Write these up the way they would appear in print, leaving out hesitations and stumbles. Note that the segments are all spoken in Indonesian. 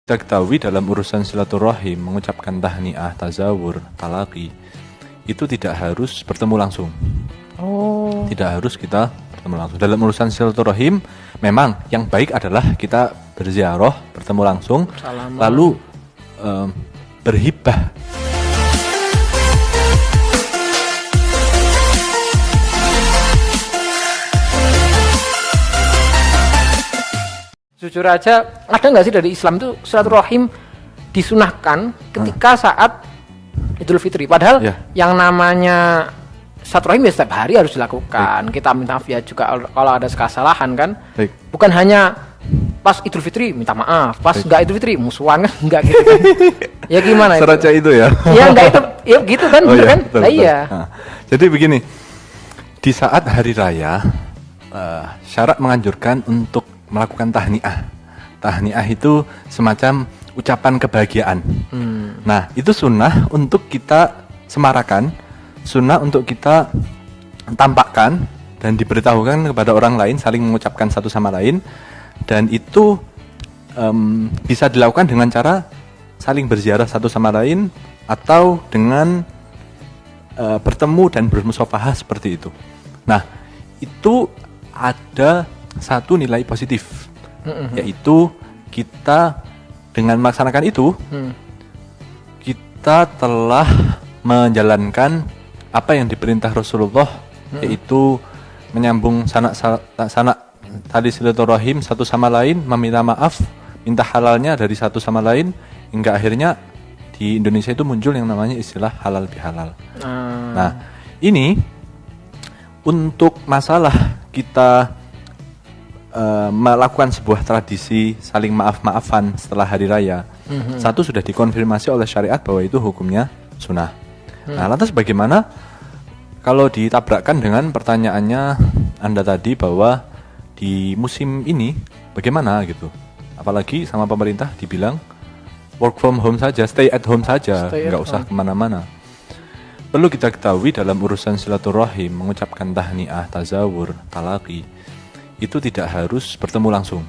Kita ketahui dalam urusan silaturahim, mengucapkan tahniah, tazawur, talaqi, itu tidak harus bertemu langsung. Tidak harus kita bertemu langsung. Dalam urusan silaturahim, memang yang baik adalah kita berziarah, bertemu langsung, lalu berhibah. Jujur aja, ada nggak sih dari Islam itu silaturahim disunahkan ketika saat Idul Fitri? Padahal yang namanya silaturahim ya setiap hari harus dilakukan. Kita minta maaf ya juga kalau ada kesalahan kan. Bukan hanya pas Idul Fitri minta maaf, pas nggak Idul Fitri musuhan kan, nggak gitu kan. Ya gimana itu? Seraca itu ya? Iya nggak itu, ya gitu kan, bener kan? Betul, iya. Nah, jadi begini, di saat hari raya, syarat menganjurkan untuk melakukan tahniah. Tahniah itu semacam ucapan kebahagiaan. Nah, itu sunnah untuk kita semarakan, sunnah untuk kita tampakkan dan diberitahukan kepada orang lain, saling mengucapkan satu sama lain. Dan itu bisa dilakukan dengan cara saling berziarah satu sama lain atau dengan bertemu dan bermusafahah seperti itu. Nah, itu ada satu nilai positif, yaitu kita dengan melaksanakan itu kita telah menjalankan apa yang diperintah Rasulullah, yaitu menyambung sanak tali silaturahim satu sama lain, meminta maaf, minta halalnya dari satu sama lain, hingga akhirnya di Indonesia itu muncul yang namanya istilah halal bihalal. Nah, ini untuk masalah kita melakukan sebuah tradisi saling maaf-maafan setelah hari raya, satu sudah dikonfirmasi oleh syariat bahwa itu hukumnya sunnah. Nah, lantas bagaimana kalau ditabrakkan dengan pertanyaannya Anda tadi bahwa di musim ini bagaimana gitu, apalagi sama pemerintah dibilang work from home saja, stay at home saja, nggak usah kemana-mana. Perlu kita ketahui dalam urusan silaturahim, mengucapkan tahniah, tazawur, talaqi, itu tidak harus bertemu langsung.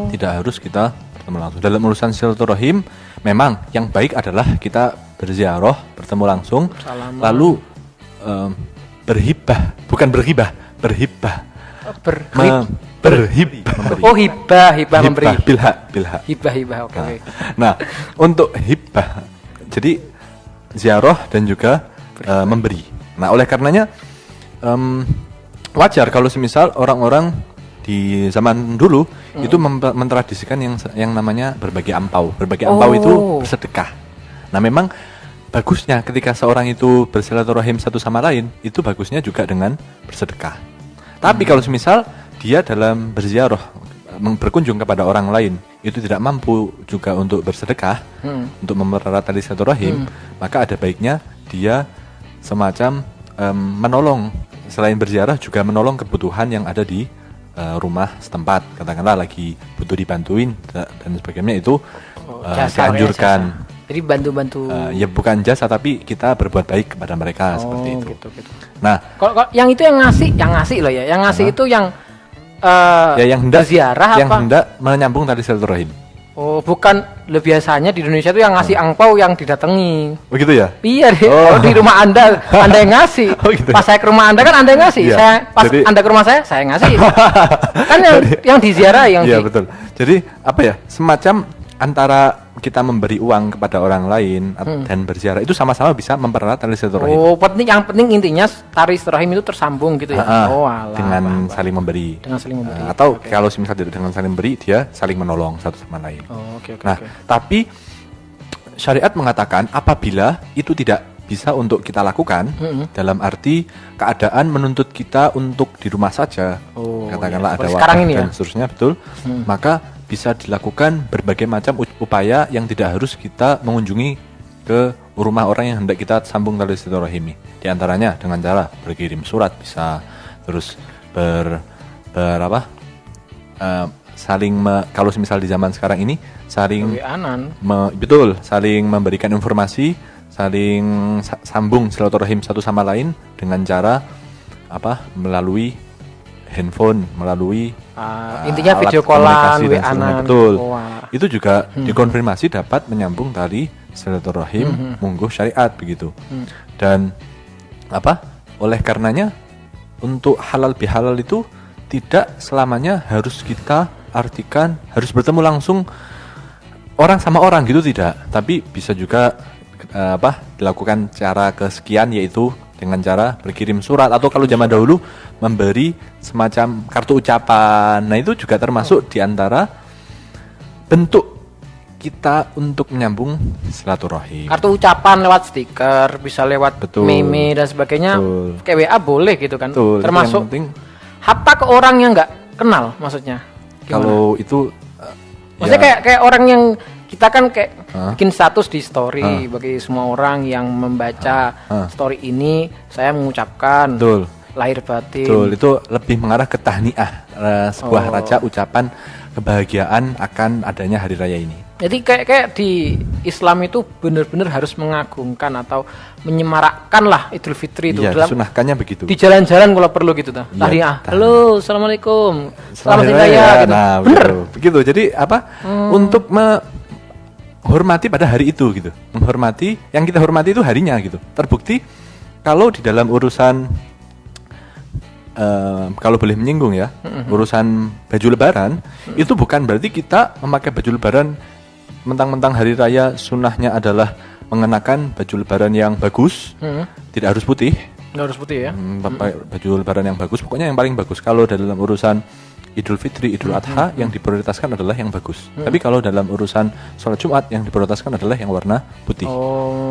Tidak harus kita bertemu langsung. Dalam urusan silaturahim, memang yang baik adalah kita berziarah, bertemu langsung, lalu berhibah, bukan berhibah, berhibah. Berhibah. Oh, hibah memberi. Hibah. Oke. Nah, untuk hibah, jadi ziarah dan juga memberi. Nah, oleh karenanya wajar kalau semisal orang-orang di zaman dulu itu mentradisikan yang namanya berbagi ampau. Berbagi ampau itu bersedekah. Nah, memang bagusnya ketika seorang itu bersilaturahim satu sama lain, itu bagusnya juga dengan bersedekah. Tapi kalau semisal dia dalam berziarah, berkunjung kepada orang lain, itu tidak mampu juga untuk bersedekah, untuk mempererat tali silaturahim, maka ada baiknya dia semacam menolong, selain berziarah juga menolong kebutuhan yang ada di rumah setempat. Katakanlah lagi butuh dibantuin dan sebagainya, itu dianjurkan. Jadi bantu-bantu. Ya bukan jasa, tapi kita berbuat baik kepada mereka seperti itu. Gitu. Nah, kalau yang itu yang ngasih loh ya, yang ngasih itu yang yang hendak ziarah yang apa? hendak menyambung tali silaturahim. Oh, bukan. Biasanya di Indonesia itu yang ngasih angpau yang didatangi. Begitu ya? Iya deh. Oh, di rumah Anda yang ngasih. Gitu. Pas saya ke rumah Anda kan Anda yang ngasih. Iya. Saya pas Jadi, Anda ke rumah saya ngasih. Kan yang diziarah yang iya, betul. Jadi apa ya? Semacam antara kita memberi uang kepada orang lain dan berziarah itu sama-sama bisa mempererat tali silaturahim. Oh, yang penting intinya tali silaturahim itu tersambung gitu ya. Alah, dengan saling memberi. Dengan saling memberi. Atau kalau misalnya tidak dengan saling memberi, dia saling menolong satu sama lain. Nah, tapi syariat mengatakan apabila itu tidak bisa untuk kita lakukan, dalam arti keadaan menuntut kita untuk di rumah saja, katakanlah ada wabah dan seterusnya, betul, maka bisa dilakukan berbagai macam upaya yang tidak harus kita mengunjungi ke rumah orang yang hendak kita sambung tali silaturahim. Di antaranya dengan cara berkirim surat bisa, terus kalau misal di zaman sekarang ini saling saling memberikan informasi, saling sambung silaturahim satu sama lain dengan cara melalui handphone, melalui intinya video callan, WA-an. Betul. itu juga dikonfirmasi dapat menyambung tali silaturahim, mungguh syariat begitu. Dan oleh karenanya untuk halal bihalal itu tidak selamanya harus kita artikan harus bertemu langsung orang sama orang gitu, tidak. Tapi bisa juga dilakukan cara kesekian, yaitu dengan cara berkirim surat atau kalau zaman dahulu memberi semacam kartu ucapan. Nah, itu juga termasuk diantara bentuk kita untuk menyambung silaturahim. Kartu ucapan lewat stiker, bisa lewat meme dan sebagainya. Kayak WA boleh gitu kan. Termasuk hatta ke orang yang nggak kenal, maksudnya. Gimana? Kalau itu maksudnya kayak orang yang kita kan kayak bikin status di story bagi semua orang yang membaca story ini, saya mengucapkan lahir batin. Betul, itu lebih mengarah ke tahniah, sebuah raja ucapan kebahagiaan akan adanya hari raya ini. Jadi kayak di Islam itu benar-benar harus mengagungkan atau menyemarakkan lah Idul Fitri itu. Iya, disunahkannya begitu. Di jalan-jalan kalau perlu gitu tuh. Tahniah. Halo, assalamualaikum. Selamat hari raya. Gitu. Nah, bener. Begitu. Jadi untuk menghormati pada hari itu gitu. Menghormati, yang kita hormati itu harinya gitu. Terbukti kalau di dalam urusan kalau boleh menyinggung ya, urusan baju lebaran, itu bukan berarti kita memakai baju lebaran mentang-mentang hari raya sunnahnya adalah mengenakan baju lebaran yang bagus, tidak harus putih. Nggak harus putih ya? Baju lebaran yang bagus, pokoknya yang paling bagus. Kalau dalam urusan Idul Fitri, Idul Adha, yang diprioritaskan adalah yang bagus. Tapi kalau dalam urusan sholat Jumat, yang diprioritaskan adalah yang warna putih.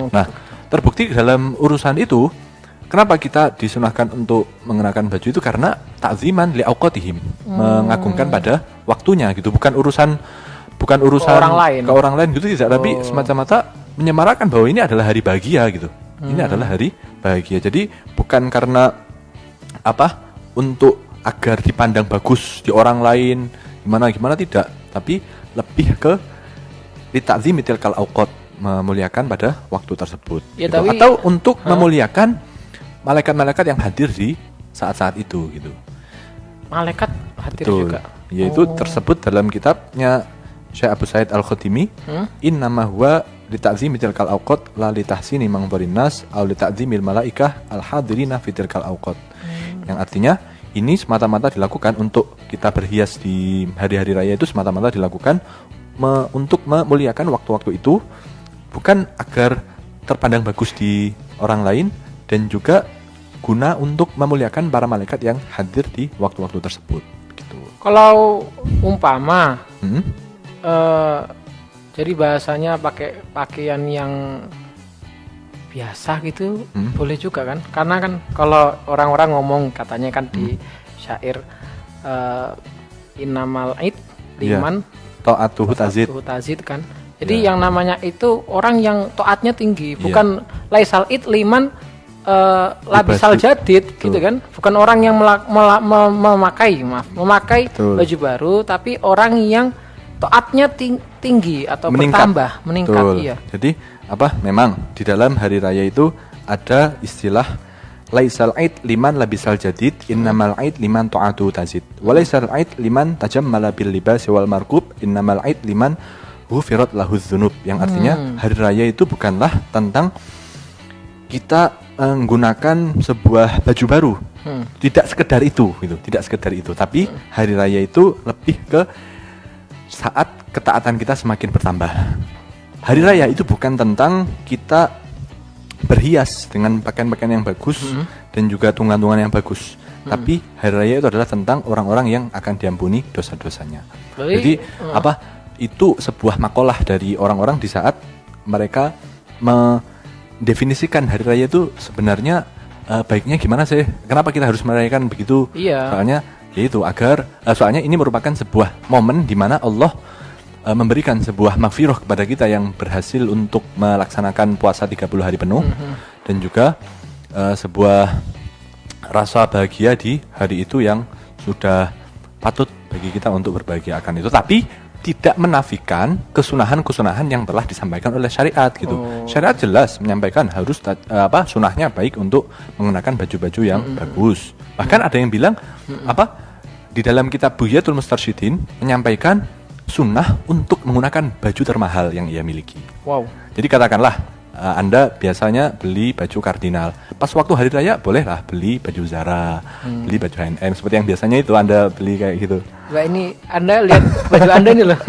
Nah, terbukti dalam urusan itu, kenapa kita disunahkan untuk mengenakan baju itu? Karena ta'ziman li'auqatihim, mengagungkan pada waktunya gitu. Bukan urusan ke orang lain gitu, tidak. Tapi semacam-mata menyemarakan bahwa ini adalah hari bahagia gitu. Ini adalah hari bahagia. Jadi bukan karena untuk agar dipandang bagus di orang lain, gimana tidak. Tapi lebih ke lita'zimi tilkal auqat, memuliakan pada waktu tersebut ya, gitu. Atau untuk memuliakan malaikat-malaikat yang hadir di saat-saat itu gitu. Malaikat hadir juga. Yaitu tersebut dalam kitabnya Syekh Abu Sa'id Al-Khatimi, innama huwa lita'zimi tilkal awqat la litahsini mangdharin nas aw lita'zimil malaikah al-hadirina fi tilkal awqat. Yang artinya ini semata-mata dilakukan untuk kita berhias di hari-hari raya itu, semata-mata dilakukan untuk memuliakan waktu-waktu itu, bukan agar terpandang bagus di orang lain, dan juga guna untuk memuliakan para malaikat yang hadir di waktu-waktu tersebut gitu. Kalau umpama jadi bahasanya pakai pakaian yang biasa gitu boleh juga kan? Karena kan kalau orang-orang ngomong katanya kan di syair innamal id liman ta'atuhu tazid kan. Jadi yang namanya itu orang yang taatnya tinggi, bukan laisal id liman labisal jadid gitu kan. Bukan orang yang memakai baju baru, tapi orang yang taatnya tinggi atau meningkat. Iya. Jadi memang di dalam hari raya itu ada istilah laisal aid liman labisal jadid, innamal aid liman ta'atu tazid. Walaisal aid liman tajammala bil libasi wal markub, innamal aid liman ghufirat lahuz dzunub. Yang artinya hari raya itu bukanlah tentang kita menggunakan sebuah baju baru. Tidak sekedar itu gitu, tidak sekedar itu. Tapi hari raya itu lebih ke saat ketaatan kita semakin bertambah. Hari raya itu bukan tentang kita berhias dengan pakaian-pakaian yang bagus dan juga tunggangan yang bagus. Tapi hari raya itu adalah tentang orang-orang yang akan diampuni dosa-dosanya. Jadi itu sebuah makalah dari orang-orang di saat mereka mendefinisikan hari raya itu sebenarnya baiknya gimana sih? Kenapa kita harus merayakan begitu? Iya. Soalnya ini merupakan sebuah momen di mana Allah memberikan sebuah maghfirah kepada kita yang berhasil untuk melaksanakan puasa 30 hari penuh, dan juga sebuah rasa bahagia di hari itu yang sudah patut bagi kita untuk berbahagia akan itu. Tapi tidak menafikan kesunahan-kesunahan yang telah disampaikan oleh syariat gitu. Syariat jelas menyampaikan harus sunahnya baik untuk mengenakan baju-baju yang bagus. Bahkan ada yang bilang di dalam kitab Bughyatul Mustarsyidin menyampaikan sunnah untuk menggunakan baju termahal yang ia miliki. Wow. Jadi katakanlah Anda biasanya beli baju kardinal. Pas waktu hari raya bolehlah beli baju Zara, beli baju H&M seperti yang biasanya itu Anda beli kayak gitu. Wah, ini Anda lihat baju Anda ini loh.